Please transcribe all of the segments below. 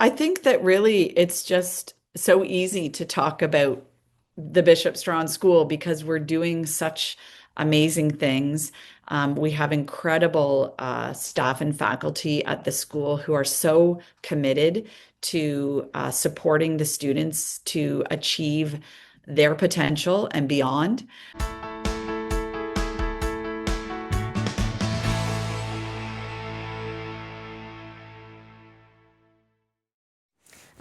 I think that really it's just so easy to talk about the Bishop Strawn School because we're doing such amazing things. We have incredible staff and faculty at the school who are so committed to supporting the students to achieve their potential and beyond.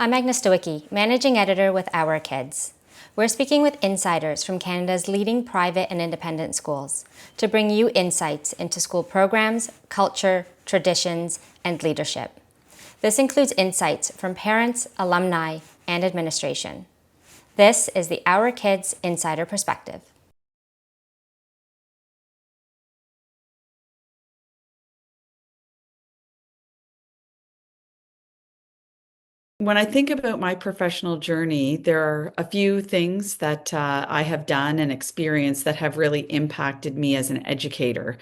I'm Agnes Stowicki, Managing Editor with Our Kids. We're speaking with insiders from Canada's leading private and independent schools to bring you insights into school programs, culture, traditions, and leadership. This includes insights from parents, alumni, and administration. This is the Our Kids Insider Perspective. When I think about my professional journey, there are a few things that I have done and experienced that have really impacted me as an educator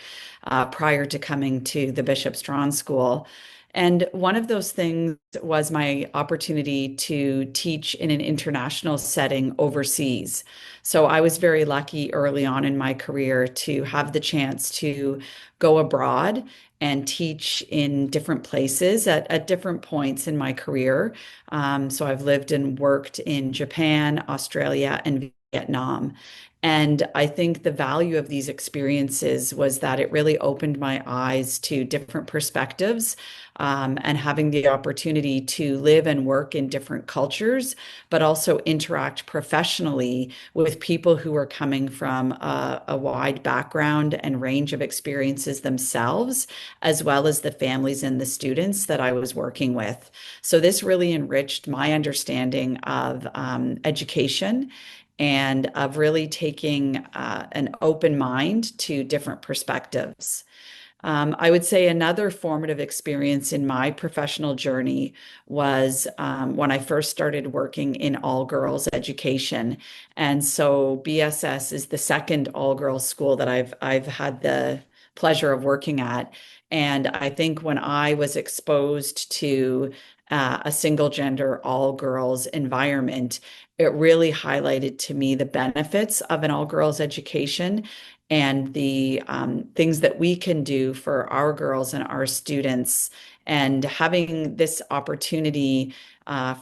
prior to coming to the Bishop Strawn School. And one of those things was my opportunity to teach in an international setting overseas. So I was very lucky early on in my career to have the chance to go abroad and teach in different places at different points in my career. So I've lived and worked in Japan, Australia, and Vietnam. And I think the value of these experiences was that it really opened my eyes to different perspectives, and having the opportunity to live and work in different cultures, but also interact professionally with people who are coming from a wide background and range of experiences themselves, as well as the families and the students that I was working with. So this really enriched my understanding of education and of really taking an open mind to different perspectives. I would say another formative experience in my professional journey was when I first started working in all girls education. And so BSS is the second all girls school that I've had the pleasure of working at. And I think when I was exposed to a single gender, all girls environment, it really highlighted to me the benefits of an all girls education and the things that we can do for our girls and our students. And having this opportunity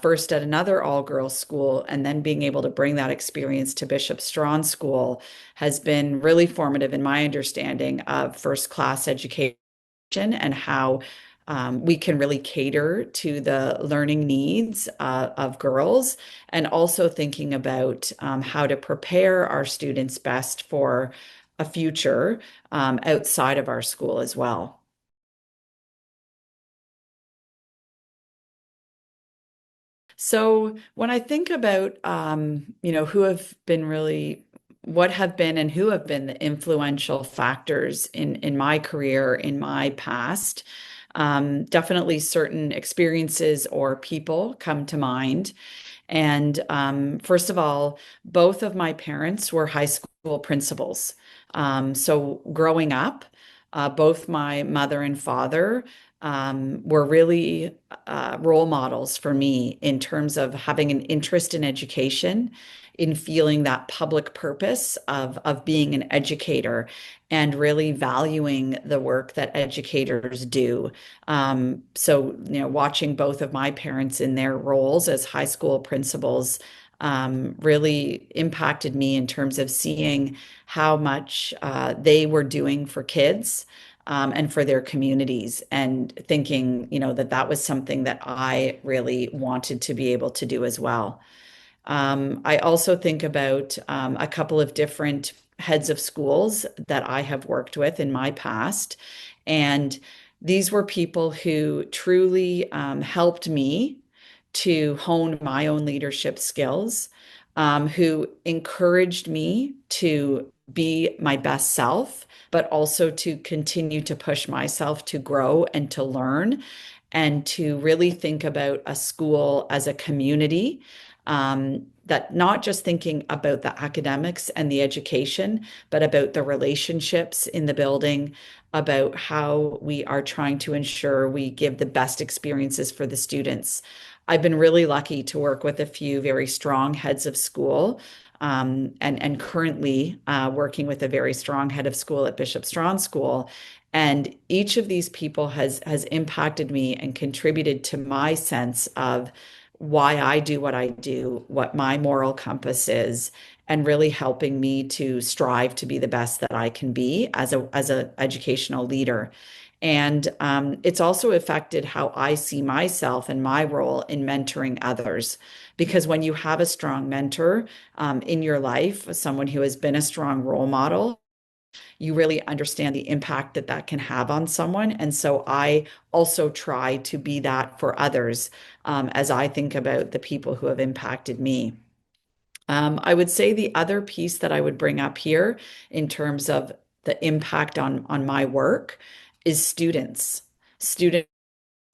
first at another all girls school and then being able to bring that experience to Bishop Strawn School has been really formative in my understanding of first class education and how we can really cater to the learning needs of girls, and also thinking about how to prepare our students best for a future outside of our school as well. So when I think about, who have been really, what have been and who have been the influential factors in my career, in my past, definitely certain experiences or people come to mind. And first of all, both of my parents were high school principals. So growing up, both my mother and father were really role models for me in terms of having an interest in education, in feeling that public purpose of being an educator and really valuing the work that educators do. Watching both of my parents in their roles as high school principals really impacted me in terms of seeing how much they were doing for kids and for their communities, and thinking, that that was something that I really wanted to be able to do as well. I also think about a couple of different heads of schools that I have worked with in my past. And these were people who truly helped me to hone my own leadership skills, who encouraged me to be my best self, but also to continue to push myself to grow and to learn and to really think about a school as a community, that not just thinking about the academics and the education, but about the relationships in the building, about how we are trying to ensure we give the best experiences for the students. I've been really lucky to work with a few very strong heads of school, and currently working with a very strong head of school at Bishop Strachan School. And each of these people has impacted me and contributed to my sense of why I do what I do, what my moral compass is, and really helping me to strive to be the best that I can be as a educational leader. And it's also affected how I see myself and my role in mentoring others. Because when you have a strong mentor in your life, someone who has been a strong role model, you really understand the impact that that can have on someone. And so I also try to be that for others as I think about the people who have impacted me. I would say the other piece that I would bring up here in terms of the impact on my work is students. Students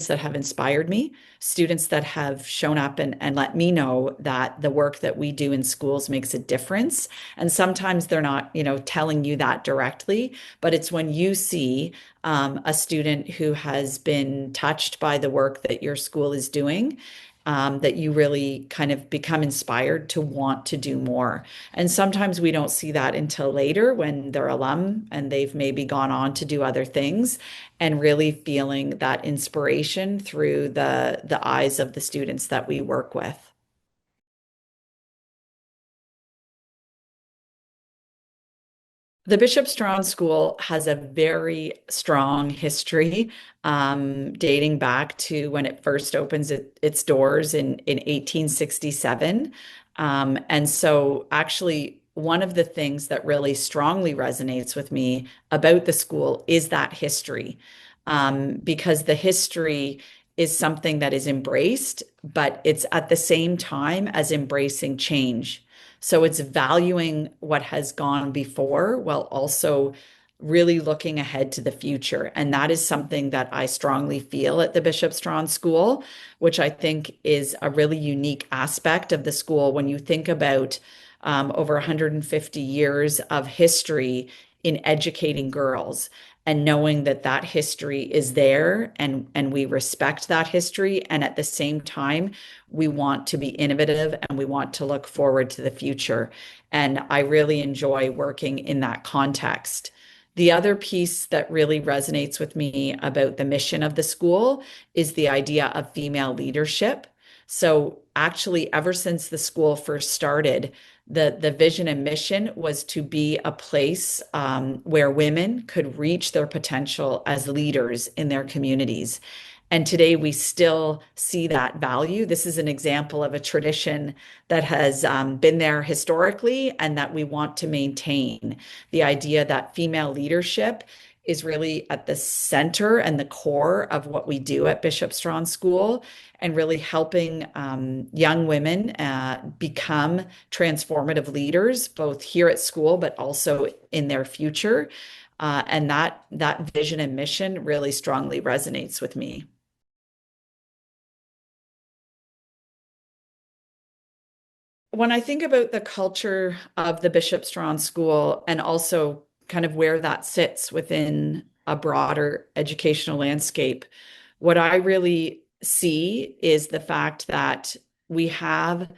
that have inspired me, students that have shown up and let me know that the work that we do in schools makes a difference. And sometimes they're not, telling you that directly, but it's when you see a student who has been touched by the work that your school is doing. That you really kind of become inspired to want to do more. And sometimes we don't see that until later when they're alum and they've maybe gone on to do other things, and really feeling that inspiration through the eyes of the students that we work with. The Bishop Strachan School has a very strong history, dating back to when it first opens its doors in 1867. And so, actually, one of the things that really strongly resonates with me about the school is that history, because the history is something that is embraced, but it's at the same time as embracing change. So it's valuing what has gone before while also really looking ahead to the future. And that is something that I strongly feel at the Bishop Strachan School, which I think is a really unique aspect of the school when you think about over 150 years of history in educating girls, and knowing that that history is there, and we respect that history, and at the same time we want to be innovative and we want to look forward to the future. And I really enjoy working in that context. The other piece that really resonates with me about the mission of the school is the idea of female leadership. So actually, ever since the school first started, the vision and mission was to be a place where women could reach their potential as leaders in their communities. And today we still see that value. This is an example of a tradition that has been there historically and that we want to maintain. The idea that female leadership is really at the center and the core of what we do at Bishop Strachan School, and really helping young women become transformative leaders, both here at school, but also in their future. And that vision and mission really strongly resonates with me. When I think about the culture of the Bishop Strachan School, and also kind of where that sits within a broader educational landscape, what I really see is the fact that we have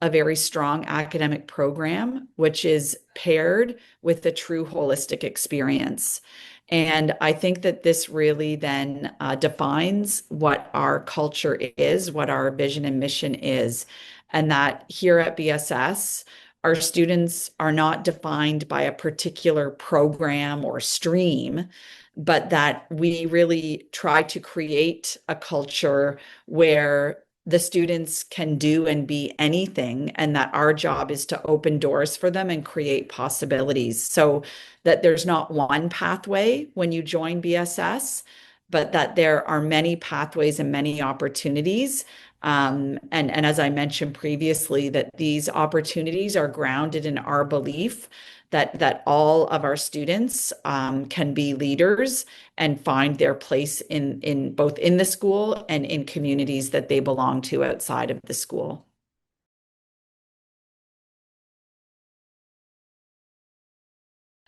a very strong academic program, which is paired with a true holistic experience. And I think that this really then defines what our culture is, what our vision and mission is, and that here at BSS, our students are not defined by a particular program or stream, but that we really try to create a culture where the students can do and be anything, and that our job is to open doors for them and create possibilities. So that there's not one pathway when you join BSS, but that there are many pathways and many opportunities. And as I mentioned previously, that these opportunities are grounded in our belief that all of our students can be leaders and find their place in both in the school and in communities that they belong to outside of the school.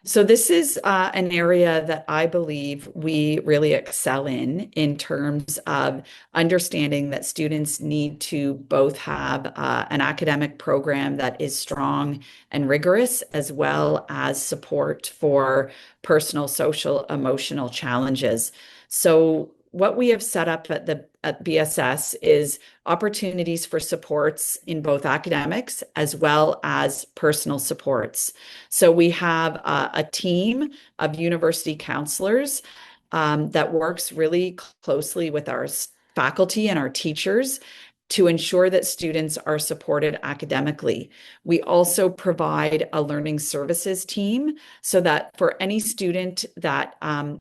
So this is an area that I believe we really excel in terms of understanding that students need to both have an academic program that is strong and rigorous, as well as support for personal, social, emotional challenges. So what we have set up at BSS is opportunities for supports in both academics as well as personal supports. So we have a team of university counselors that works really closely with our faculty and our teachers to ensure that students are supported academically. We also provide a learning services team so that for any student that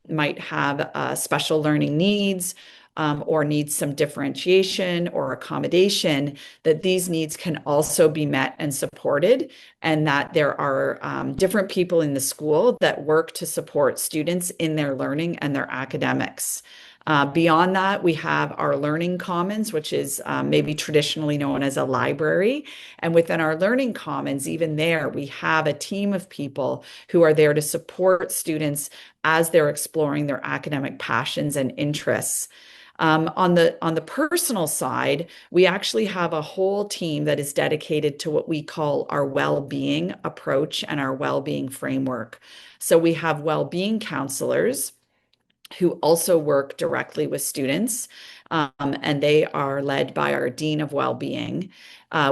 might have special learning needs, or needs some differentiation or accommodation, that these needs can also be met and supported, and that there are different people in the school that work to support students in their learning and their academics. Beyond that, we have our learning commons, which is maybe traditionally known as a library. And within our learning commons, even there, we have a team of people who are there to support students as they're exploring their academic passions and interests. On the personal side, we actually have a whole team that is dedicated to what we call our well-being approach and our well-being framework. So we have well-being counselors who also work directly with students, and they are led by our Dean of Wellbeing.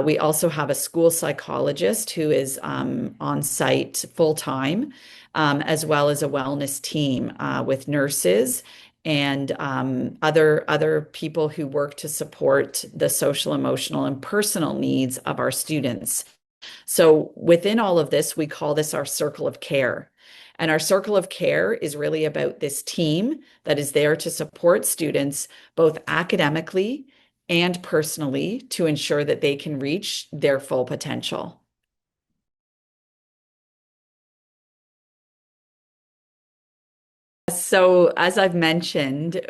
We also have a school psychologist who is on site full time, as well as a wellness team with nurses and other people who work to support the social, emotional, and personal needs of our students. So within all of this, we call this our circle of care. And our circle of care is really about this team that is there to support students both academically and personally to ensure that they can reach their full potential. So, as I've mentioned,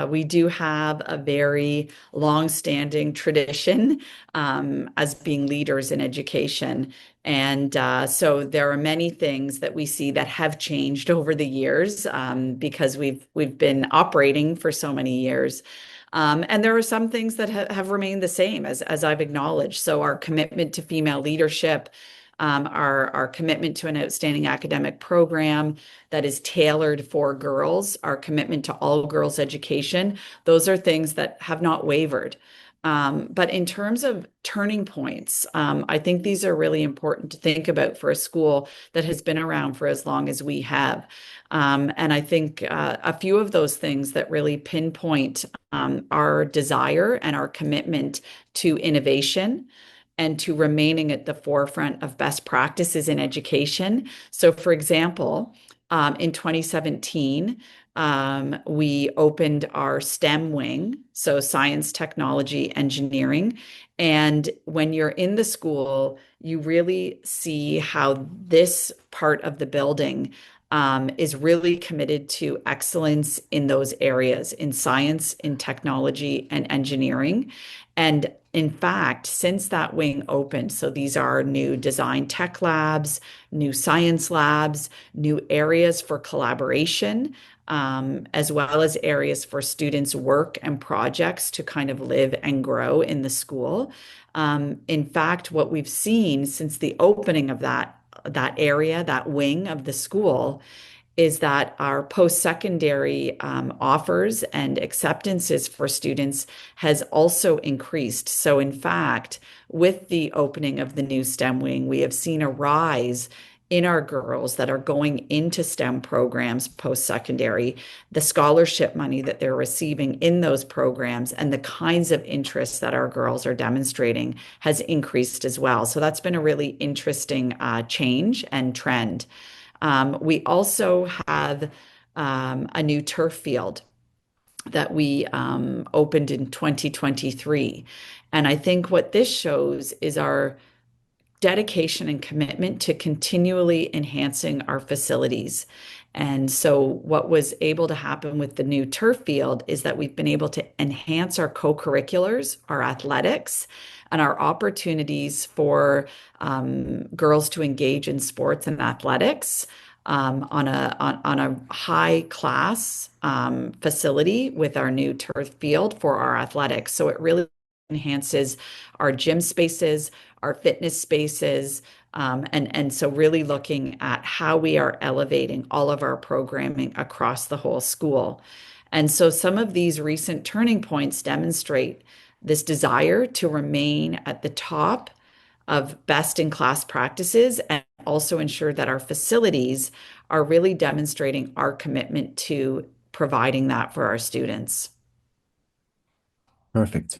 we do have a very long-standing tradition as being leaders in education. And so there are many things that we see that have changed over the years because we've been operating for so many years. And there are some things that have remained the same as I've acknowledged. So our commitment to female leadership, our commitment to an outstanding academic program that is tailored for girls, our commitment to all girls education, those are things that have not wavered. But in terms of turning points, I think these are really important to think about for a school that has been around for as long as we have. And I think a few of those things that really pinpoint our desire and our commitment to innovation and to remaining at the forefront of best practices in education. So, for example, in 2017, we opened our STEM wing, so science, technology, engineering. And when you're in the school, you really see how this part of the building is really committed to excellence in those areas, in science, in technology, and engineering. And in fact, since that wing opened, so these are new design tech labs, new science labs, new areas for collaboration, as well as areas for students' work and projects to kind of live and grow in the school. In fact, what we've seen since the opening of that area, that wing of the school, is that our post-secondary offers and acceptances for students has also increased. So in fact, with the opening of the new STEM wing, we have seen a rise in our girls that are going into STEM programs post-secondary, the scholarship money that they're receiving in those programs and the kinds of interests that our girls are demonstrating has increased as well. So that's been a really interesting change and trend. We also have a new turf field that we opened in 2023. And I think what this shows is our dedication and commitment to continually enhancing our facilities. And so, what was able to happen with the new turf field is that we've been able to enhance our co-curriculars, our athletics, and our opportunities for girls to engage in sports and athletics. on a high class facility with our new turf field for our athletics. So it really enhances our gym spaces, our fitness spaces, and so really looking at how we are elevating all of our programming across the whole school. And so some of these recent turning points demonstrate this desire to remain at the top of best in class practices and also ensure that our facilities are really demonstrating our commitment to providing that for our students. Perfect.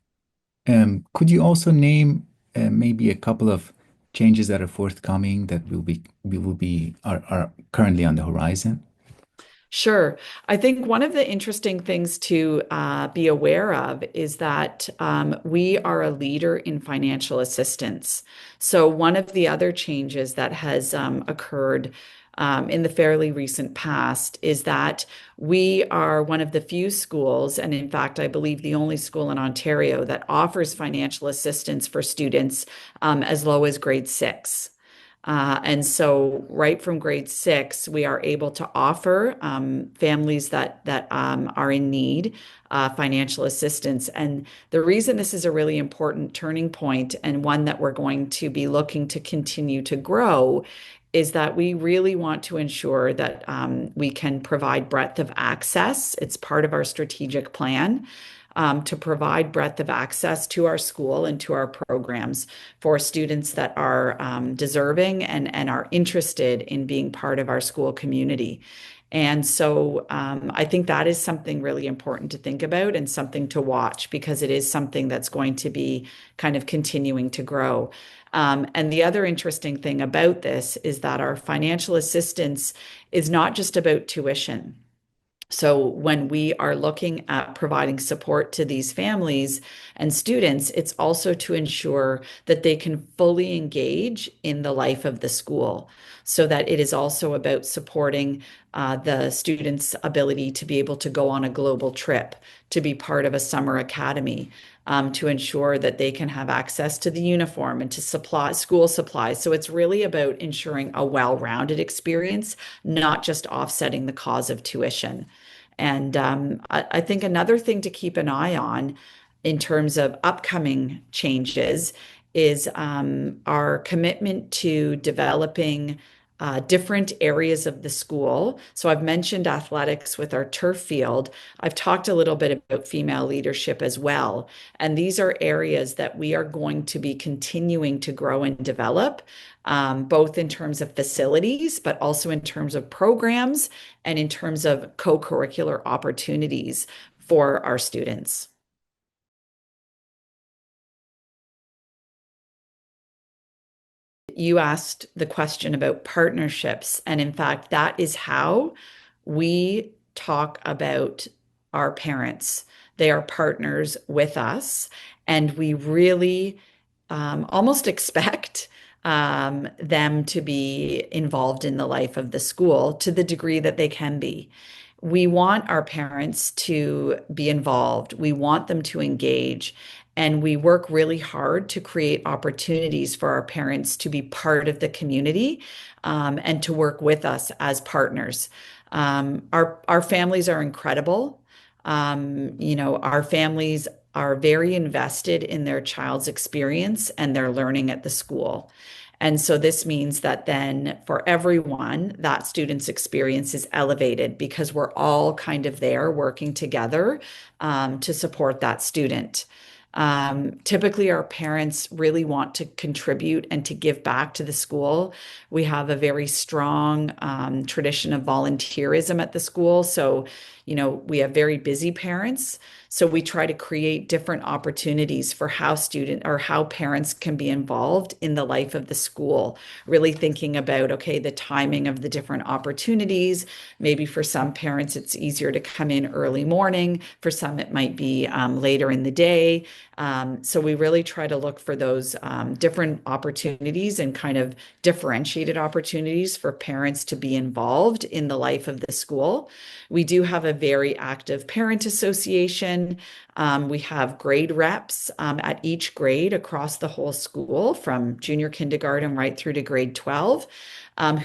Could you also name maybe a couple of changes that are forthcoming that are currently on the horizon? Sure. I think one of the interesting things to be aware of is that we are a leader in financial assistance. So, one of the other changes that has occurred in the fairly recent past is that we are one of the few schools, and in fact, I believe the only school in Ontario that offers financial assistance for students as low as grade six. And so, right from grade six, we are able to offer families that are in need financial assistance. And the reason this is a really important turning point and one that we're going to be looking to continue to grow is that we really want to ensure that we can provide breadth of access. It's part of our strategic plan to provide breadth of access to our school and to our programs for students that are deserving and are interested in being part of our school community. And so I think that is something really important to think about and something to watch because it is something that's going to be kind of continuing to grow. And the other interesting thing about this is that our financial assistance is not just about tuition. So, when we are looking at providing support to these families and students, it's also to ensure that they can fully engage in the life of the school, so that it is also about supporting the students' ability to be able to go on a global trip, to be part of a summer academy, to ensure that they can have access to the uniform and to supply school supplies. So, it's really about ensuring a well-rounded experience, not just offsetting the cause of tuition. And I think another thing to keep an eye on in terms of upcoming changes is our commitment to developing different areas of the school. So I've mentioned athletics with our turf field. I've talked a little bit about female leadership as well. And these are areas that we are going to be continuing to grow and develop, both in terms of facilities, but also in terms of programs and in terms of co-curricular opportunities for our students. You asked the question about partnerships, and in fact, that is how we talk about our parents. They are partners with us, and we really almost expect them to be involved in the life of the school to the degree that they can be. We want our parents to be involved. We want them to engage. And we work really hard to create opportunities for our parents to be part of the community and to work with us as partners. Our families are incredible. Our families are very invested in their child's experience and their learning at the school. And so this means that then for everyone, that student's experience is elevated because we're all kind of there working together to support that student. Typically, our parents really want to contribute and to give back to the school. We have a very strong tradition of volunteerism at the school. So, we have very busy parents. So we try to create different opportunities for how parents can be involved in the life of the school, really thinking about, okay, the timing of the different opportunities. Maybe for some parents, it's easier to come in early morning. For some, it might be later in the day. So we really try to look for those different opportunities and kind of differentiated opportunities for parents to be involved in the life of the school. We do have a very active parent association. We have grade reps at each grade across the whole school, from junior kindergarten right through to grade 12,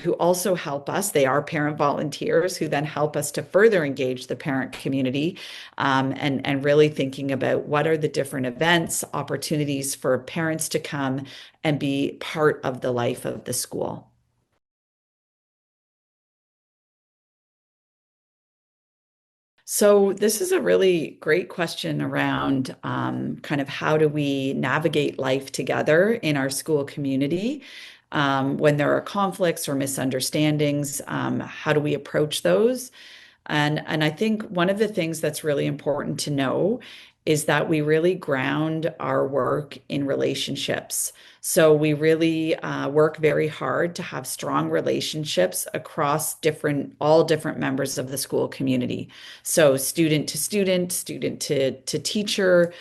who also help us. They are parent volunteers who then help us to further engage the parent community, and really thinking about what are the different events, opportunities for parents to come and be part of the life of the school. So this is a really great question around kind of how do we navigate life together in our school community when there are conflicts or misunderstandings. How do we approach those? And I think one of the things that's really important to know is that we really ground our work in relationships. So we really work very hard to have strong relationships across all different members of the school community. So student to student, student to teacher,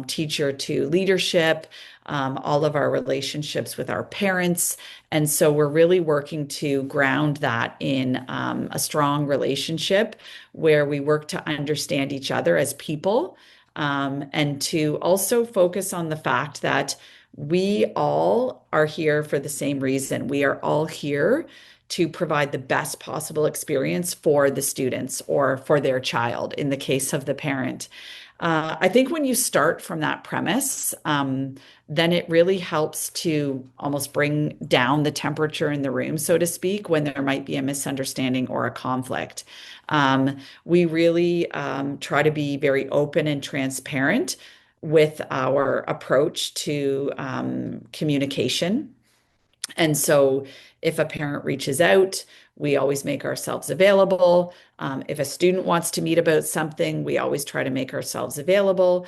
teacher to leadership, all of our relationships with our parents. And so we're really working to ground that in a strong relationship where we work to understand each other as people, and to also focus on the fact that we all are here for the same reason. We are all here to provide the best possible experience for the students or for their child in the case of the parent. I think when you start from that premise, then it really helps to almost bring down the temperature in the room, so to speak, when there might be a misunderstanding or a conflict. We really try to be very open and transparent with our approach to communication. And so if a parent reaches out, we always make ourselves available. If a student wants to meet about something, we always try to make ourselves available.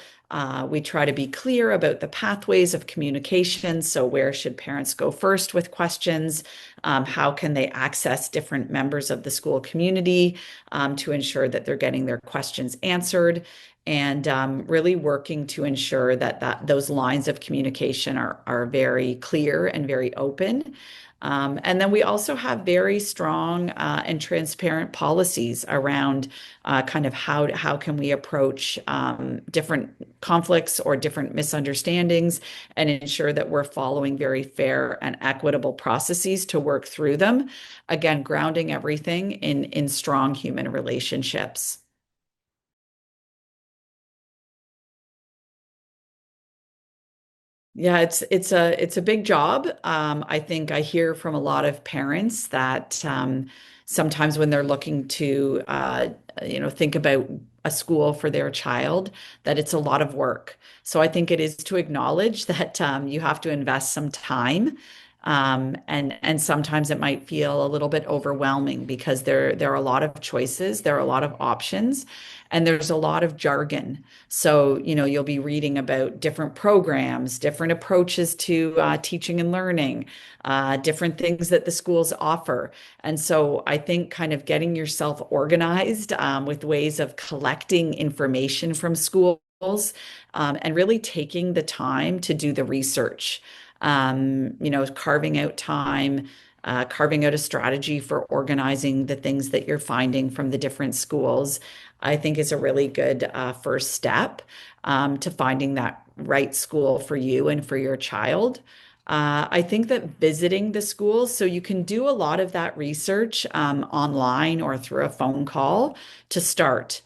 We try to be clear about the pathways of communication. So where should parents go first with questions? How can they access different members of the school community to ensure that they're getting their questions answered? And really working to ensure that those lines of communication are very clear and very open. And then we also have very strong and transparent policies around kind of how can we approach different conflicts or different misunderstandings and ensure that we're following very fair and equitable processes to work through them. Again, grounding everything in strong human relationships. Yeah, it's a big job. I think I hear from a lot of parents that sometimes when they're looking to think about a school for their child, that it's a lot of work. So I think it is to acknowledge that you have to invest some time. And sometimes it might feel a little bit overwhelming because there are a lot of choices, there are a lot of options, and there's a lot of jargon. So, you'll be reading about different programs, different approaches to teaching and learning, different things that the schools offer. And so I think kind of getting yourself organized with ways of collecting information from schools, and really taking the time to do the research, carving out time, carving out a strategy for organizing the things that you're finding from the different schools, I think is a really good first step to finding that right school for you and for your child. I think that visiting the schools, so you can do a lot of that research online or through a phone call to start.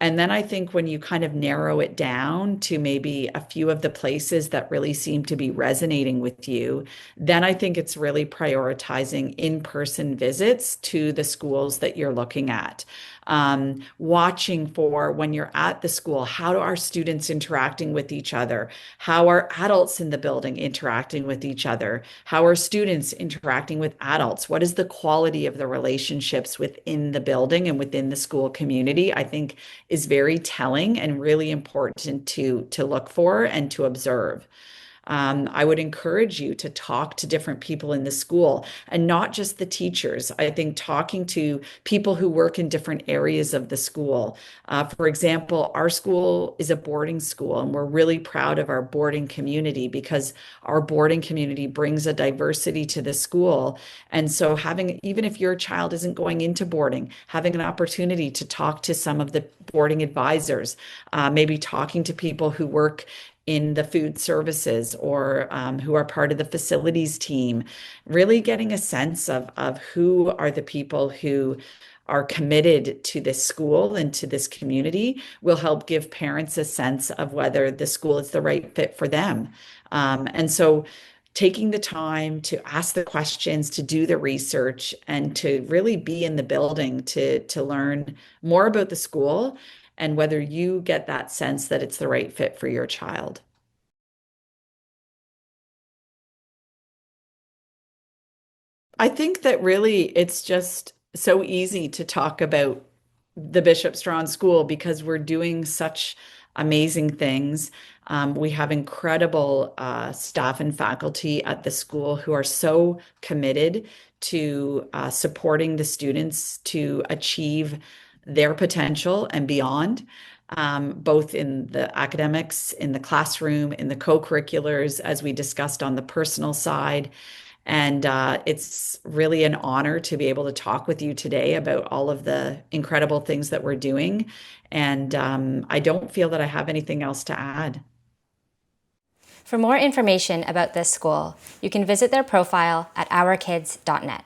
And then I think when you kind of narrow it down to maybe a few of the places that really seem to be resonating with you, then I think it's really prioritizing in-person visits to the schools that you're looking at. Watching for when you're at the school, how are students interacting with each other? How are adults in the building interacting with each other? How are students interacting with adults? What is the quality of the relationships within the building and within the school community? I think is very telling and really important to look for and to observe. I would encourage you to talk to different people in the school and not just the teachers. I think talking to people who work in different areas of the school. For example, our school is a boarding school, and we're really proud of our boarding community because our boarding community brings a diversity to the school. And so, having, even if your child isn't going into boarding, having an opportunity to talk to some of the boarding advisors, maybe talking to people who work in the food services or who are part of the facilities team, really getting a sense of who are the people who are committed to this school and to this community will help give parents a sense of whether the school is the right fit for them. And so taking the time to ask the questions, to do the research, and to really be in the building to learn more about the school and whether you get that sense that it's the right fit for your child. I think that really it's just so easy to talk about the Bishop Strawn School because we're doing such amazing things. We have incredible staff and faculty at the school who are so committed to supporting the students to achieve their potential and beyond, both in the academics, in the classroom, in the co-curriculars, as we discussed on the personal side. And it's really an honor to be able to talk with you today about all of the incredible things that we're doing. And I don't feel that I have anything else to add. For more information about this school, you can visit their profile at ourkids.net.